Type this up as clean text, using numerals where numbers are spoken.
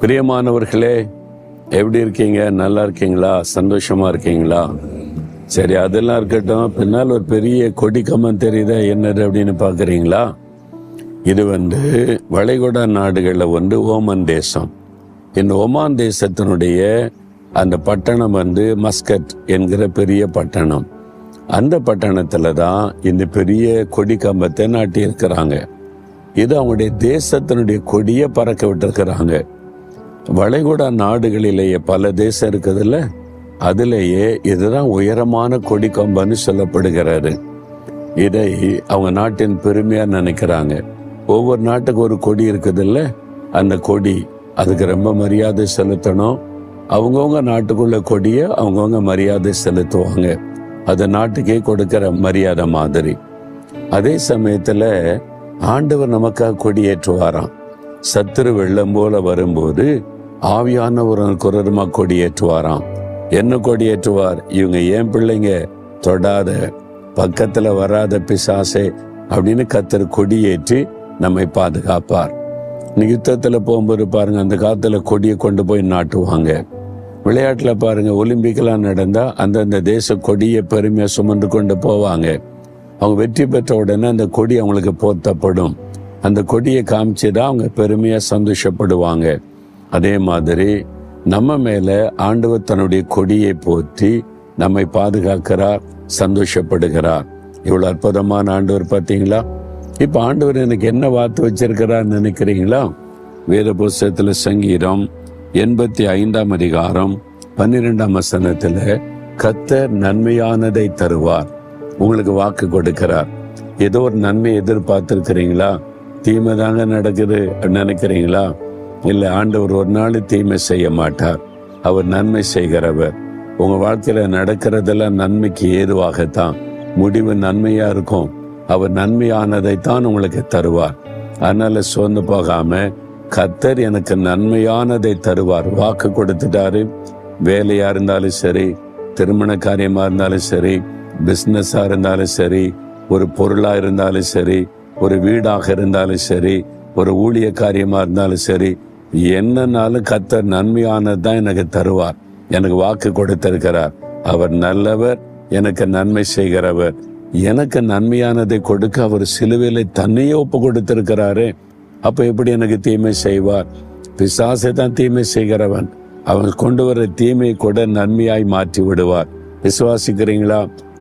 பிரியமானவர்களே, எப்படி இருக்கீங்க? நல்லா இருக்கீங்களா? சந்தோஷமா இருக்கீங்களா? சரி, அதெல்லாம் இருக்கட்டும். பின்னால் ஒரு பெரிய கொடி கம்பம் தெரியுதா, என்னது அப்படின்னு பார்க்குறீங்களா? இது வளைகுடா நாடுகளில் ஓமன் தேசம். இந்த ஒமான் தேசத்தினுடைய அந்த பட்டணம் மஸ்கட் என்கிற பெரிய பட்டணம். அந்த பட்டணத்தில் தான் இந்த பெரிய கொடி கம்பத்தை நாட்டியிருக்கிறாங்க. இது அவங்களுடைய தேசத்தினுடைய கொடியை பறக்க விட்டுருக்கிறாங்க. வளைகுடா நாடுகளிலேயே பல தேசம் இருக்குதுல்ல, அதுலேயே இதுதான் உயரமான கொடி கம்பன்னு சொல்லப்படுகிறாரு. இதை அவங்க நாட்டின் பெருமையா நினைக்கிறாங்க. ஒவ்வொரு நாட்டுக்கு ஒரு கொடி இருக்குதுல்ல, அந்த கொடி அதுக்கு ரொம்ப மரியாதை செலுத்தணும். அவங்கவுங்க நாட்டுக்குள்ள கொடியை அவங்கவுங்க மரியாதை செலுத்துவாங்க. அது நாட்டுக்கே கொடுக்கிற மரியாதை மாதிரி. அதே சமயத்துல ஆண்டவர் நமக்காக கொடியேற்றுவாராம். சத்துரு வெள்ளம் போல வரும்போது ஆவியானவர் குரருமா கொடியேற்றுவாராம். என்ன கொடியேற்றுவார்? இவங்க ஏன் பிள்ளைங்க, தொடாத, பக்கத்துல வராத பிசாசே அப்படின்னு கர்த்தர் கொடியேற்றி நம்மை பாதுகாப்பார். யுத்தத்துல போகும்போது பாருங்க, அந்த காலத்துல கொடியை கொண்டு போய் நாட்டுவாங்க. விளையாட்டுல பாருங்க, ஒலிம்பிக்லாம் நடந்தா அந்தந்த தேச கொடியை பெருமையா சுமந்து கொண்டு போவாங்க. அவங்க வெற்றி பெற்ற உடனே அந்த கொடி அவங்களுக்கு போர்த்தப்படும். அந்த கொடியை காமிச்சுதான் அவங்க பெருமையா சந்தோஷப்படுவாங்க. அதே மாதிரி நம்ம மேல ஆண்டவர் தன்னுடைய கொடியை போற்றி நம்மை பாதுகாக்கிறார், சந்தோஷப்படுகிறார். இவ்வளவு அற்புதமான ஆண்டவர் பார்த்தீங்களா? இப்ப ஆண்டவர் எனக்கு என்ன வார்த்தை வச்சிருக்கிறார் நினைக்கிறீங்களா? வேத புஸ்தகத்துல சங்கீதம் 85 அதிகாரம் 12 வசனத்துல கர்த்தர் நன்மையானதை தருவார். உங்களுக்கு வாக்கு கொடுக்கிறார். ஏதோ ஒரு நன்மை எதிர்பார்த்திருக்கிறீங்களா? தீமை தாங்க நடக்குது நினைக்கிறீங்களா? இல்லை, ஆண்டவர் ஒரு நாள் தீமை செய்ய மாட்டார். அவர் நன்மை செய்கிறவர். உங்க வாழ்க்கையில நடக்கிறதெல்லாம் நன்மைக்கு ஏதுவாகத்தான், முடிவு நன்மையா இருக்கும். அவர் நன்மையானதைத்தான் உங்களுக்கு தருவார். அதனால சோர்ந்து போகாம, கர்த்தர் எனக்கு நன்மையானதை தருவார் வாக்கு கொடுத்துட்டாரு. வேலையா இருந்தாலும் சரி, திருமண காரியமா இருந்தாலும் சரி, பிசினஸா இருந்தாலும் சரி, ஒரு பொருளா இருந்தாலும் சரி, ஒரு வீடாக இருந்தாலும் சரி, ஒரு ஊழிய காரியமா இருந்தாலும் சரி, என்னன்னாலும் கர்த்தர் நன்மையானதுதான் எனக்கு தருவார். எனக்கு வாக்கு கொடுத்திருக்கிறார். அவர் நல்லவர், எனக்கு நன்மை செய்கிறவர். எனக்கு நன்மையானதை கொடுக்க அவர் சிலுவையில தன்னையே ஒப்பு கொடுத்திருக்கிறாரு. அப்ப எப்படி எனக்கு தீமை செய்வார்? பிசாசை தான் தீமை செய்கிறவன். அவன் கொண்டு வர தீமையை கூட நன்மையாய் மாற்றி விடுவார். விசுவாசிக்கிறீங்களா?